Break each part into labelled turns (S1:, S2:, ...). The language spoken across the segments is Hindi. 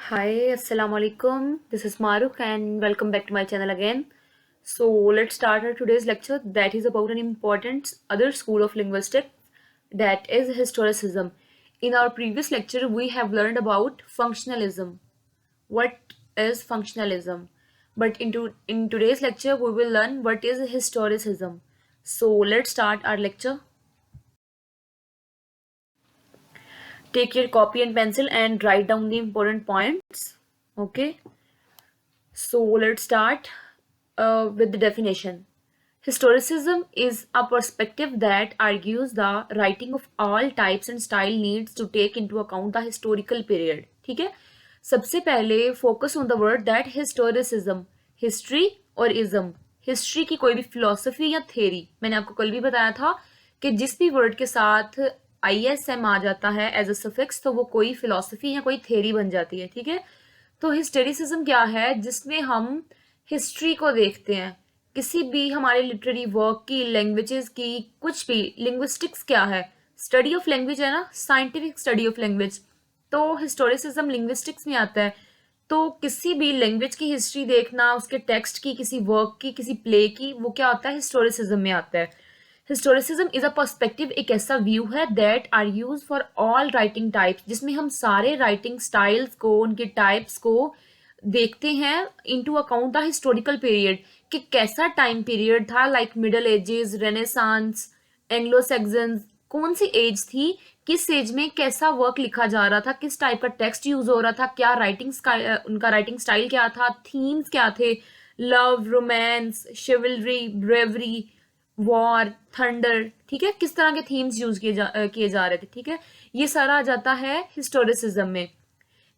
S1: Hi, Assalamu alaikum. This is Maruk and welcome back to my channel again. So let's start our today's lecture that is about an important other school of linguistics, that is historicism. In our previous lecture we have learned about functionalism. What is functionalism? But in today's lecture we will learn what is historicism. So let's start our lecture. Take your copy and pencil and write down the important points. Okay. So let's start with the definition. Historicism is a perspective that argues the writing of all types and style needs to take into account the historical period. ठीक है. सबसे पहले focus on the word that historicism, history और ism. हिस्ट्री की कोई भी फिलोसफी या थेरी, मैंने आपको कल भी बताया था कि जिस भी वर्ड के साथ ISM आ जाता है एज अ सफिक्स तो वो कोई फिलोसफी या कोई थेरी बन जाती है. ठीक है. तो हिस्टेरिसिज्म क्या है? जिसमें हम हिस्ट्री को देखते हैं, किसी भी हमारे लिटरेरी वर्क की, लैंग्वेजेस की, कुछ भी. लिंग्विस्टिक्स क्या है? स्टडी ऑफ लैंग्वेज है ना, साइंटिफिक स्टडी ऑफ लैंग्वेज. तो हिस्टोरिसिज्म लिंग्विस्टिक्स में आता है. तो किसी भी लैंग्वेज की हिस्ट्री देखना, उसके टेक्स्ट की, किसी वर्क की, किसी प्ले की, वो क्या होता है? हिस्टोरिसिज्म में आता है. हिस्टोरिसिज्म इज अ पर्सपेक्टिव, एक ऐसा व्यू है that are use for all writing types, जिसमें हम सारे राइटिंग स्टाइल्स को, उनके टाइप्स को देखते हैं into account the historical period, कि कैसा टाइम पीरियड था, like middle edges, renaissance, Anglo Saxons, कौन सी एज थी, किस एज में कैसा वर्क लिखा जा रहा था, किस टाइप का टेक्स्ट यूज हो रहा था, क्या राइटिंग उनका राइटिंग स्टाइल क्या था, थीम्स क्या थे, love, romance, शिवलरी, bravery, war, thunder. ठीक है, किस तरह के थीम्स यूज किए जा रहे थे. ठीक है, ये सारा आ जाता है हिस्टोरिसिज्म में,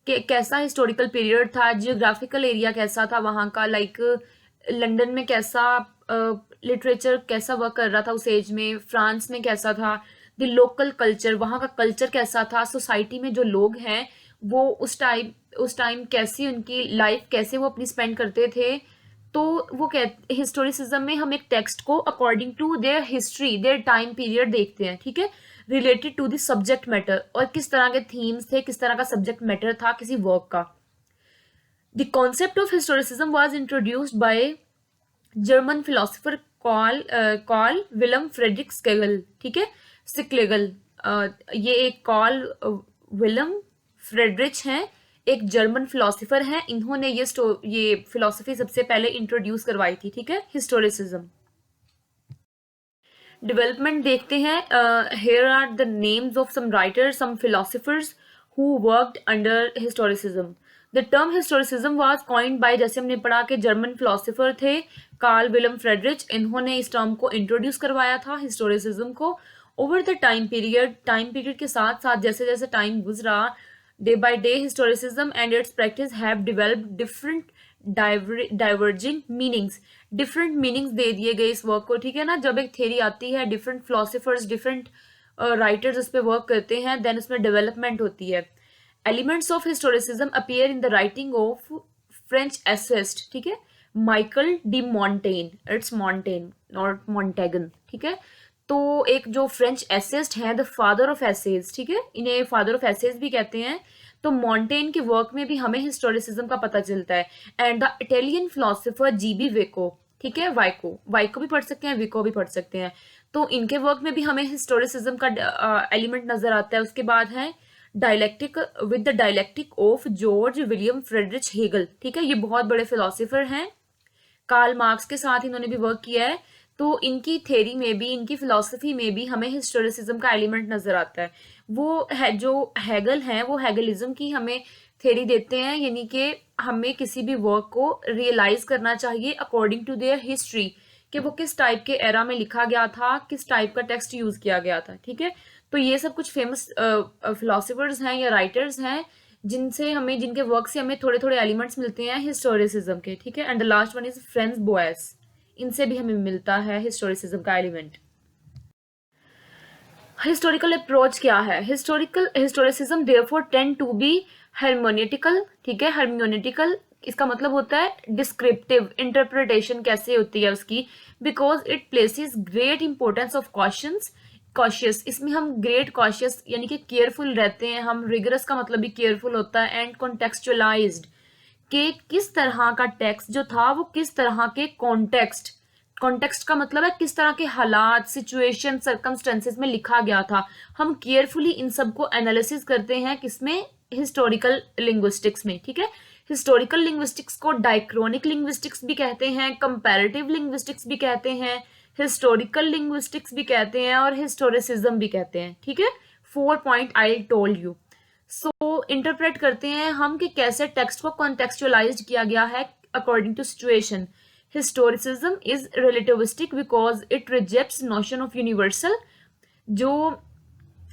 S1: कि कैसा हिस्टोरिकल पीरियड था, जियोग्राफिकल एरिया कैसा था वहाँ का, लाइक लंदन में कैसा लिटरेचर कैसा वर्क कर रहा था उस एज में, फ्रांस में कैसा था, द लोकल कल्चर, वहाँ का कल्चर कैसा था, सोसाइटी में जो लोग हैं वो उस टाइम कैसी उनकी लाइफ, कैसे वो अपनी स्पेंड करते थे. तो वो कहते हिस्टोरिसिज्म में हम एक टेक्स्ट को according to their history, their time period देखते हैं. ठीक है, related to the subject matter, और किस तरह के थीम्स थे, किस तरह का सब्जेक्ट मैटर था किसी वर्क का. The concept of historicism was introduced by German philosopher call Wilhelm Friedrich Schlegel. ठीक है, सिक्लेगल. ये एक कॉल विलम फ्रेडरिच हैं, एक जर्मन फिलोसोफर हैं. इन्होंने ये फिलोसफी सबसे पहले इंट्रोड्यूस करवाई थी. ठीक है, हिस्टोरिसिज्म. डेवलपमेंट देखते हैं. Here are the names of some writers, some philosophers who worked under historicism. The term historicism was coined by, जैसे हमने पढ़ा कि जर्मन फिलोसोफर थे कार्ल विलम फ्रेडरिच, इन्होंने इस टर्म को इंट्रोड्यूस करवाया था, हिस्टोरिसिज्म को. ओवर द टाइम पीरियड के साथ साथ जैसे जैसे टाइम गुजरा, day by day historicism and its practice have developed different diverging meanings. Different meanings दे दिए गए इस वर्क को. ठीक है ना, जब एक थ्योरी आती है, डिफरेंट फिलोसोफर्स, डिफरेंट राइटर्स उस पर वर्क करते हैं, देन उसमें डेवलपमेंट होती है. Elements of historicism appear in the writing of French essayist. ठीक है, Michael de Montaigne, it's Montaigne not Montagne. ठीक है, तो एक जो फ्रेंच एसेस्ट हैं, द फादर ऑफ एसेज. ठीक है, इन्हें फादर ऑफ एसेज भी कहते हैं. तो मॉन्टेन के वर्क में भी हमें हिस्टोरिसिज्म का पता चलता है. And the Italian philosopher GB Vico. ठीक है, वाइको भी पढ़ सकते हैं, विको भी पढ़ सकते हैं. तो इनके वर्क में भी हमें हिस्टोरिसिज्म का एलिमेंट नजर आता है. उसके बाद है dialectic, with the dialectic of George William Friedrich Hegel. ठीक है, ये बहुत बड़े फिलोसोफर हैं. कार्ल मार्क्स के साथ इन्होंने भी वर्क किया है. तो इनकी थ्योरी में भी, इनकी फिलॉसफी में भी हमें हिस्टोरिसिज्म का एलिमेंट नजर आता है. वो है जो हेगल हैं, वो हेगलिज्म की हमें थ्योरी देते हैं, यानी कि हमें किसी भी वर्क को रियलाइज करना चाहिए अकॉर्डिंग टू देयर हिस्ट्री, कि वो किस टाइप के एरा में लिखा गया था, किस टाइप का टेक्स्ट यूज किया गया था. ठीक है, तो ये सब कुछ फेमस फिलोसोफर्स हैं या राइटर्स हैं जिनके वर्क से हमें थोड़े थोड़े एलिमेंट्स मिलते हैं हिस्टोरिसिज्म के. ठीक है, and the last one is French Bossuet. इनसे भी हमें मिलता है हिस्टोरिसिज्म का एलिमेंट. हिस्टोरिकल अप्रोच क्या है? Historicism therefore tend to be hermeneutical. ठीक है, हर्मेनेटिकल इसका मतलब होता है डिस्क्रिप्टिव इंटरप्रिटेशन कैसे होती है उसकी, because it places great importance of questions cautious, इसमें हम ग्रेट कॉशियस यानी कि केयरफुल रहते हैं हम, रिगरस का मतलब भी केयरफुल होता है, एंड कॉन्टेक्चुअलाइज्ड कि किस तरह का टेक्स्ट जो था वो किस तरह के कॉन्टेक्स्ट, कॉन्टेक्स्ट का मतलब है किस तरह के हालात, सिचुएशन, सर्कमस्टेंसेस में लिखा गया था। हम केयरफुली इन सब को एनालिसिस करते हैं किसमें, हिस्टोरिकल लिंग्विस्टिक्स में, ठीक है। हिस्टोरिकल लिंग्विस्टिक्स को डाइक्रोनिक लिंग्विस्टिक्स भी कहते हैं, कंपैरेटिव लिंग्विस्टिक्स भी कहते हैं, हिस्टोरिकल लिंग्विस्टिक्स भी कहते हैं और हिस्टोरिसिज्म भी कहते हैं, ठीक है। 4 point I told you. So interpret करते हैं हम कि कैसे टेक्स्ट को कॉन्टेक्चुअलाइज्ड किया गया है according to situation. Historicism is relativistic because it rejects notion of universal. जो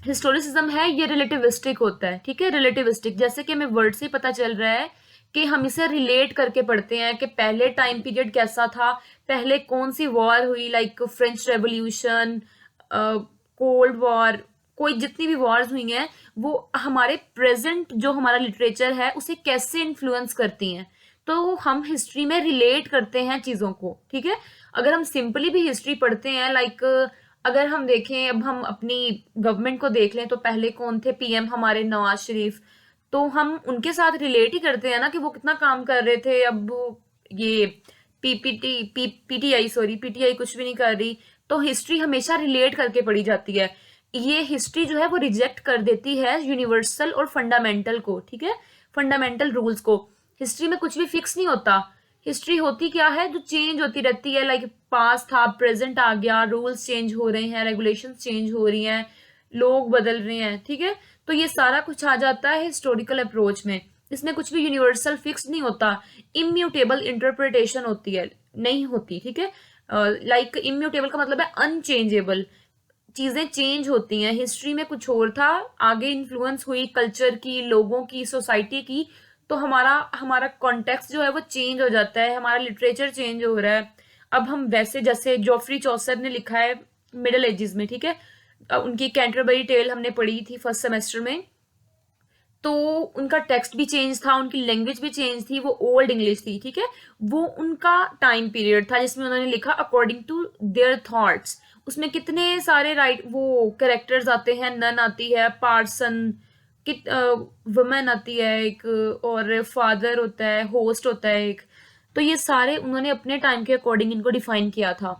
S1: हिस्टोरिसिज्म है ये रिलेटिविस्टिक होता है, ठीक है, रिलेटिविस्टिक, जैसे कि हमें वर्ड से ही पता चल रहा है कि हम इसे रिलेट करके पढ़ते हैं कि पहले टाइम पीरियड कैसा था, पहले कौन सी वॉर हुई, like French revolution, cold war, कोई जितनी भी वॉर्स हुई हैं वो हमारे प्रेजेंट जो हमारा लिटरेचर है उसे कैसे इन्फ्लुएंस करती हैं। तो हम हिस्ट्री में रिलेट करते हैं चीज़ों को, ठीक है। अगर हम सिंपली भी हिस्ट्री पढ़ते हैं, लाइक अगर हम देखें, अब हम अपनी गवर्नमेंट को देख लें तो पहले कौन थे पीएम, हमारे नवाज शरीफ, तो हम उनके साथ रिलेट ही करते हैं ना कि वो कितना काम कर रहे थे। अब ये पीटीआई कुछ भी नहीं कर रही, तो हिस्ट्री हमेशा रिलेट करके पढ़ी जाती है। ये हिस्ट्री जो है वो रिजेक्ट कर देती है यूनिवर्सल और फंडामेंटल को, ठीक है, फंडामेंटल रूल्स को। हिस्ट्री में कुछ भी फिक्स नहीं होता, हिस्ट्री होती क्या है, जो चेंज होती रहती है, लाइक पास था, प्रेजेंट आ गया, रूल्स चेंज हो रहे हैं, रेगुलेशंस चेंज हो रही हैं, लोग बदल रहे हैं, ठीक है। तो ये सारा कुछ आ जाता है हिस्टोरिकल अप्रोच में। इसमें कुछ भी यूनिवर्सल फिक्स नहीं होता, इम्यूटेबल इंटरप्रिटेशन होती है, नहीं होती, ठीक है। लाइक इम्यूटेबल का मतलब है अनचेंजेबल, चीजें चेंज होती हैं। हिस्ट्री में कुछ और था, आगे इन्फ्लुएंस हुई कल्चर की, लोगों की, सोसाइटी की, तो हमारा हमारा कॉन्टेक्स्ट जो है वो चेंज हो जाता है, हमारा लिटरेचर चेंज हो रहा है। अब हम वैसे, जैसे जॉफ्री चौसर ने लिखा है मिडल एजेस में, ठीक है, उनकी कैंटरबरी टेल हमने पढ़ी थी फर्स्ट सेमेस्टर में, तो उनका टेक्स्ट भी चेंज था, उनकी लैंग्वेज भी चेंज थी, वो ओल्ड इंग्लिश थी, ठीक है। वो उनका टाइम पीरियड था जिसमें उन्होंने लिखा अकॉर्डिंग टू देयर थॉट्स। उसमें कितने सारे राइट वो कैरेक्टर्स आते हैं, नन आती है, पार्सन, कित वुमेन आती है एक, और फादर होता है, होस्ट होता है एक। तो ये सारे उन्होंने अपने टाइम के अकॉर्डिंग इनको डिफाइन किया था।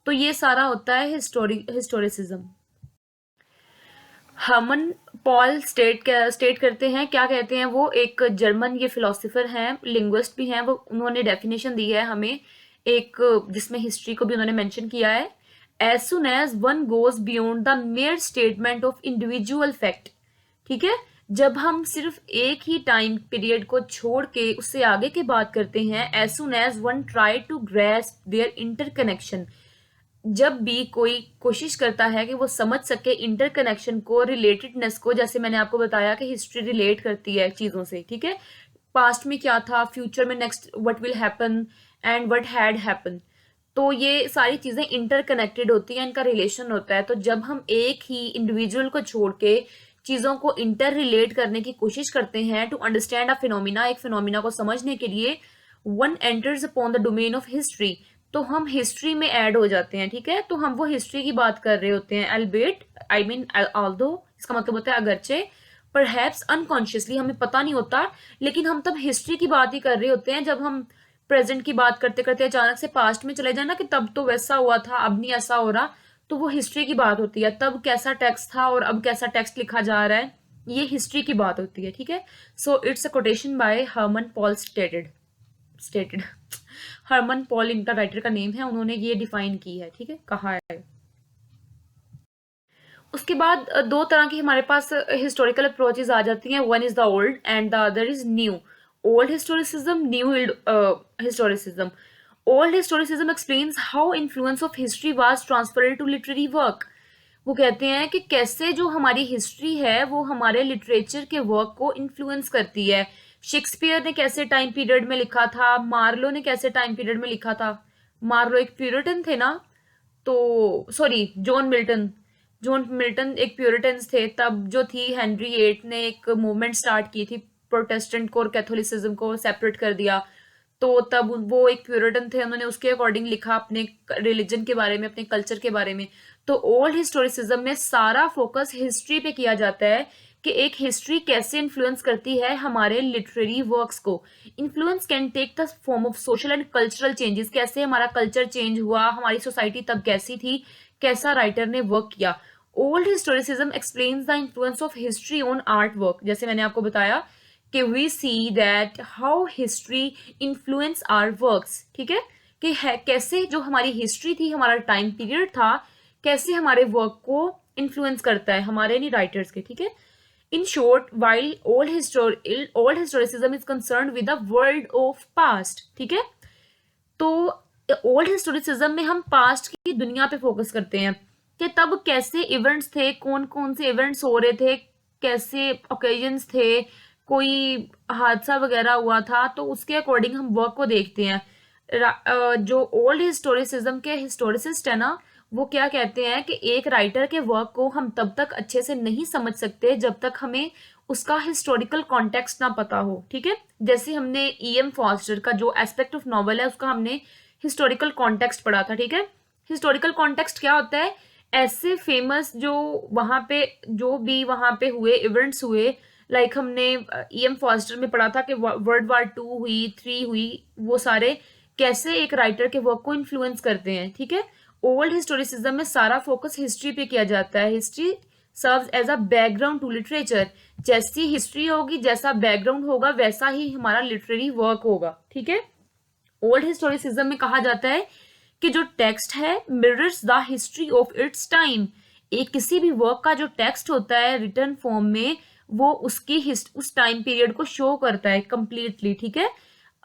S1: तो ये सारा होता है हिस्टोरिसिज्म। हर्मन पॉल स्टेट करते हैं, क्या कहते हैं वो, एक जर्मन ये फिलोसोफर हैं, लिंग्विस्ट भी हैं, वो उन्होंने डेफिनेशन दी है हमें एक, जिसमें हिस्ट्री को भी उन्होंने मेंशन किया है। As soon as one goes beyond the mere statement of individual fact, ठीक है, जब हम सिर्फ एक ही टाइम पीरियड को छोड़ के उससे आगे की बात करते हैं, as soon as one try to grasp their interconnection, जब भी कोई कोशिश करता है कि वो समझ सके इंटरकनेक्शन को, रिलेटेडनेस को, जैसे मैंने आपको बताया कि हिस्ट्री रिलेट करती है चीजों से, ठीक है, पास्ट में क्या था, फ्यूचर में next what will happen and what had happen, तो ये सारी चीजें इंटरकनेक्टेड होती हैं, इनका रिलेशन होता है। तो जब हम एक ही इंडिविजुअल को छोड़ के चीजों को इंटर रिलेट करने की कोशिश करते हैं टू अंडरस्टैंड अ फिनोमिना, एक फिनोमिना को समझने के लिए, one enters upon the domain of history, तो हम हिस्ट्री में ऐड हो जाते हैं, ठीक है। तो हम वो हिस्ट्री की बात कर रहे होते हैं, अल्बेट आई मीन ऑल्दो, इसका मतलब होता है अगरचे, परहैप्स अनकॉन्शियसली, हमें पता नहीं होता, लेकिन हम तब हिस्ट्री की बात ही कर रहे होते हैं। जब हम प्रेजेंट की बात करते करते अचानक से पास्ट में चले जाए ना कि तब तो वैसा हुआ था, अब नहीं ऐसा हो रहा, तो वो हिस्ट्री की बात होती है। तब कैसा टेक्स्ट था और अब कैसा टेक्स्ट लिखा जा रहा है, ये हिस्ट्री की बात होती है, ठीक है। So it's a quotation by Hermann Paul stated Hermann Paul इनका राइटर का नेम है, उन्होंने ये डिफाइन की है, ठीक है, कहा है। उसके बाद दो तरह की हमारे पास हिस्टोरिकल अप्रोचेस आ जाती हैं, one is the old and the other is new. Old historicism, new historicism. Old historicism explains how influence of history was transferred to literary work. वो कहते हैं कि कैसे जो हमारी हिस्ट्री है वो हमारे लिटरेचर के वर्क को इन्फ्लुएंस करती है। शेक्सपियर ने कैसे टाइम पीरियड में लिखा था, मार्लो ने कैसे टाइम पीरियड में लिखा था, मार्लो एक प्यूरिटन थे ना, तो सॉरी जॉन मिल्टन एक प्यूरिटन्स थे, तब जो थी हेनरी एट ने एक मूवमेंट स्टार्ट की थी, प्रोटेस्टेंट को और कैथोलिसिज्म को सेपरेट कर दिया। तो तब वो एक प्यूरिटन थे, उन्होंने उसके अकॉर्डिंग लिखा अपने रिलीजन के बारे में, अपने कल्चर के बारे में। तो ओल्ड हिस्टोरिसिज्म में सारा फोकस हिस्ट्री पे किया जाता है कि एक हिस्ट्री कैसे इन्फ्लुएंस करती है हमारे लिटरेरी वर्क्स को। Influence can take the form of social and cultural changes, कैसे हमारा कल्चर चेंज हुआ, हमारी सोसाइटी तब कैसी थी, कैसा राइटर ने वर्क किया। Old historicism explains the influence of history on art work, जैसे मैंने आपको बताया कि we see that how history influence our works, ठीक है, कि है कैसे जो हमारी हिस्ट्री थी, हमारा टाइम पीरियड था, कैसे हमारे वर्क को इन्फ्लुएंस करता है, हमारे नहीं राइटर्स के, ठीक है। In short, while old historicism is concern with the world of past, ठीक है। तो ओल्ड हिस्टोरिसिज्म में हम पास्ट की दुनिया पे फोकस करते हैं कि तब कैसे इवेंट्स थे, कौन कौन से इवेंट्स हो रहे थे, कैसे ओकेजन्स थे, कोई हादसा वगैरह हुआ था, तो उसके अकॉर्डिंग हम वर्क को देखते हैं। जो ओल्ड हिस्टोरिसिज्म के हिस्टोरिसिस्ट है ना, वो क्या कहते हैं कि एक राइटर के वर्क को हम तब तक अच्छे से नहीं समझ सकते जब तक हमें उसका हिस्टोरिकल कॉन्टेक्स्ट ना पता हो, ठीक है। जैसे हमने E.M. फॉस्टर का जो एस्पेक्ट ऑफ नॉवल है उसका हमने हिस्टोरिकल कॉन्टेक्स्ट पढ़ा था, ठीक है। हिस्टोरिकल कॉन्टेक्स्ट क्या होता है? ऐसे फेमस जो वहां पे जो भी वहां पे हुए इवेंट्स हुए, लाइक हमने E.M. फॉस्टर में पढ़ा था कि वर्ल्ड वार 2 हुई, 3 हुई, वो सारे कैसे एक राइटर के वर्क को इन्फ्लुएंस करते हैं, ठीक है। ओल्ड हिस्टोरिसिज्म में सारा फोकस हिस्ट्री पे किया जाता है। History serves as a background to literature, जैसी हिस्ट्री होगी, जैसा बैकग्राउंड होगा, वैसा ही हमारा लिटरेरी वर्क होगा, ठीक है। ओल्ड हिस्टोरिसिज्म में कहा जाता है कि जो टेक्स्ट है mirrors the history of its time, एक किसी भी वर्क का जो टेक्स्ट होता है रिटर्न फॉर्म में, वो उसकी उस टाइम पीरियड को शो करता है कंप्लीटली, ठीक है।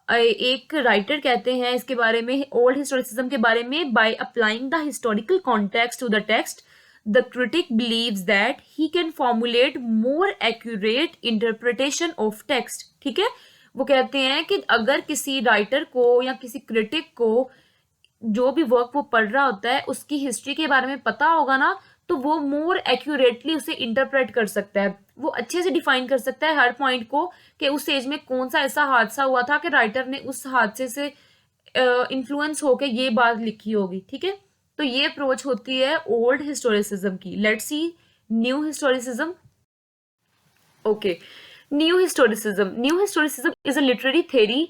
S1: एक राइटर कहते हैं इसके बारे में, ओल्ड हिस्टोरिसिज्म के बारे में, by applying the historical context to the text the critic believes that he can formulate more accurate interpretation of text, ठीक है। वो कहते हैं कि अगर किसी राइटर को या किसी क्रिटिक को जो भी वर्क वो पढ़ रहा होता है उसकी हिस्ट्री के बारे में पता होगा ना, तो वो मोर एक्यूरेटली उसे इंटरप्रेट कर सकता है, वो अच्छे से डिफाइन कर सकता है हर पॉइंट को कि उस एज में कौन सा ऐसा हादसा हुआ था कि राइटर ने उस हादसे से इन्फ्लुएंस होके ये बात लिखी होगी, ठीक है। तो ये अप्रोच होती है ओल्ड हिस्टोरिसिज्म की। Let's see new historicism. Okay, new historicism is a literary theory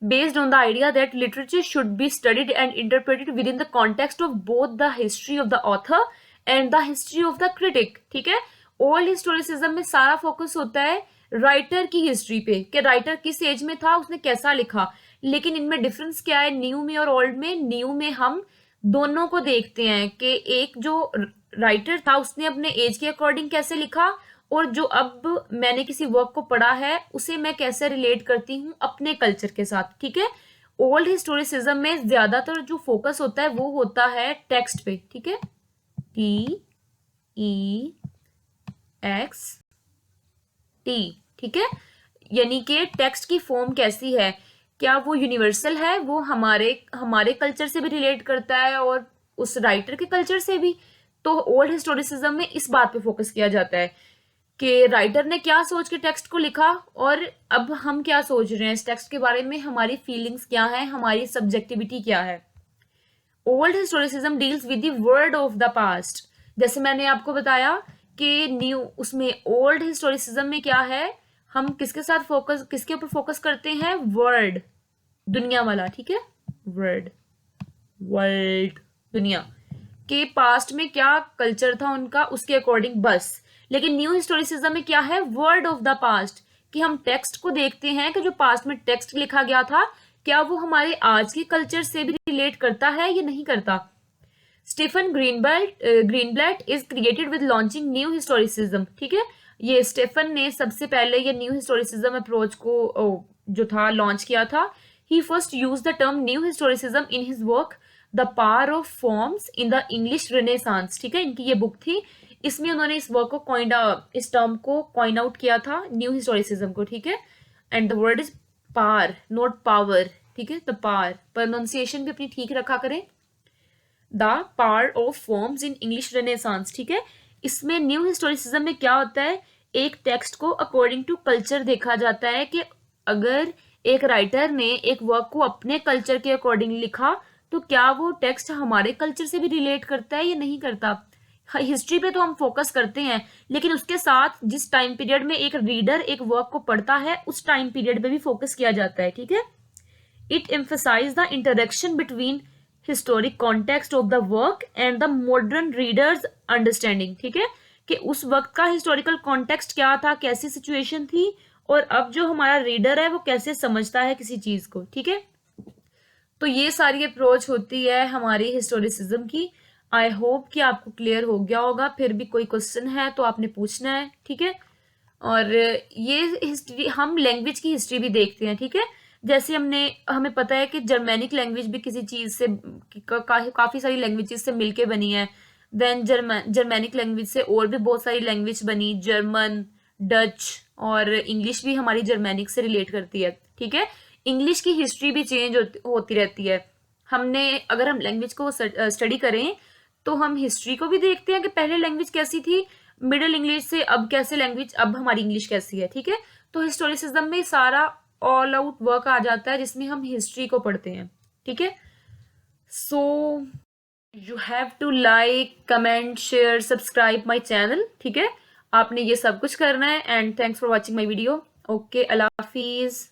S1: based on the idea that literature should be studied and interpreted within the context of both the history of the author and the history of the critic, ठीक है। ओल्ड हिस्टोरिसिज्म में सारा फोकस होता है राइटर की हिस्ट्री पे कि राइटर किस एज में था, उसने कैसा लिखा। लेकिन इनमें डिफरेंस क्या है न्यू में और ओल्ड में? न्यू में हम दोनों को देखते हैं कि एक जो राइटर था उसने अपने एज के अकॉर्डिंग कैसे लिखा, और जो अब मैंने किसी वर्क को पढ़ा है उसे मैं कैसे रिलेट करती हूँ अपने कल्चर के साथ, ठीक है। ओल्ड हिस्टोरिसिज्म में ज्यादातर जो फोकस होता है वो होता है टेक्स्ट पे, ठीक है, TEXT, ठीक है। यानी कि टेक्स्ट की फॉर्म कैसी है, क्या वो यूनिवर्सल है, वो हमारे कल्चर से भी रिलेट करता है और उस राइटर के कल्चर से भी। तो ओल्ड हिस्टोरिसिज्म में इस बात पे फोकस किया जाता है कि राइटर ने क्या सोच के टेक्स्ट को लिखा और अब हम क्या सोच रहे हैं इस टेक्स्ट के बारे में, हमारी फीलिंग्स क्या है, हमारी सब्जेक्टिविटी क्या है। Old historicism deals with the word of the past, जैसे मैंने आपको बताया कि न्यू उसमें ओल्ड हिस्टोरिसिज्म में क्या है, हम किसके ऊपर फोकस करते हैं? वर्ल्ड, दुनिया वाला, ठीक है, वर्ल्ड दुनिया के पास्ट में क्या कल्चर था उनका उसके अकॉर्डिंग बस। लेकिन न्यू हिस्टोरिसिज्म में क्या है? वर्ड ऑफ द पास्ट, कि हम टेक्स्ट को देखते हैं कि जो पास्ट में टेक्स्ट लिखा गया था क्या वो हमारे आज के कल्चर से भी रिलेट करता है या नहीं करता। Stephen Greenblatt is created with launching new historicism, ठीक है। ये स्टीफन ने सबसे पहले ये न्यू हिस्टोरिसिज्म अप्रोच को जो था लॉन्च किया था। He first use the term new historicism in his work the power of forms in the English Renaissance, ठीक है, इनकी ये बुक थी, इसमें उन्होंने इस वर्क को इस टर्म को कॉइन आउट किया था न्यू हिस्टोरिसिज्म को, ठीक है। And the word is power not power, ठीक है, द पावर, प्रोनाउंसिएशन भी अपनी ठीक रखा करें। The power of forms in English Renaissance, ठीक है। इसमें न्यू हिस्टोरिसिज्म में क्या होता है, एक टेक्स्ट को अकॉर्डिंग टू कल्चर देखा जाता है कि अगर एक राइटर ने एक वर्क को अपने कल्चर के अकॉर्डिंग लिखा, तो क्या वो टेक्स्ट हमारे कल्चर से भी रिलेट करता है या नहीं करता? हिस्ट्री पे तो हम फोकस करते हैं, लेकिन उसके साथ जिस टाइम पीरियड में एक रीडर एक वर्क को पढ़ता है उस टाइम पीरियड पे भी फोकस किया जाता है, ठीक है। It emphasizes the interaction between historic context of the work and the modern readers understanding, ठीक है, कि उस वक्त का हिस्टोरिकल कॉन्टेक्स्ट क्या था, कैसी सिचुएशन थी, और अब जो हमारा रीडर है वो कैसे समझता है किसी चीज को, ठीक है। तो ये सारी अप्रोच होती है हमारी हिस्टोरिसिज्म की। आई होप कि आपको क्लियर हो गया होगा। फिर भी कोई क्वेश्चन है तो आपने पूछना है, ठीक है। और ये हिस्ट्री, हम लैंग्वेज की हिस्ट्री भी देखते हैं, ठीक है। जैसे हमें पता है कि जर्मेनिक लैंग्वेज भी किसी चीज से काफी सारी लैंग्वेजेस से मिलके बनी है। देन जर्मेनिक लैंग्वेज से और भी बहुत सारी लैंग्वेज बनी, जर्मन, डच, और इंग्लिश भी हमारी जर्मेनिक से रिलेट करती है, ठीक है। इंग्लिश की हिस्ट्री भी चेंज होती रहती है। अगर हम लैंग्वेज को स्टडी करें तो हम हिस्ट्री को भी देखते हैं कि पहले लैंग्वेज कैसी थी, मिडिल इंग्लिश से अब कैसे लैंग्वेज, अब हमारी इंग्लिश कैसी है, ठीक है। तो हिस्टोरिसिज्म में सारा ऑल आउट वर्क आ जाता है जिसमें हम हिस्ट्री को पढ़ते हैं, ठीक है। So you have to like, comment, share, subscribe my channel, ठीक है। आपने ये सब कुछ करना है। And thanks for watching my video. Okay, अल्लाह हाफिज।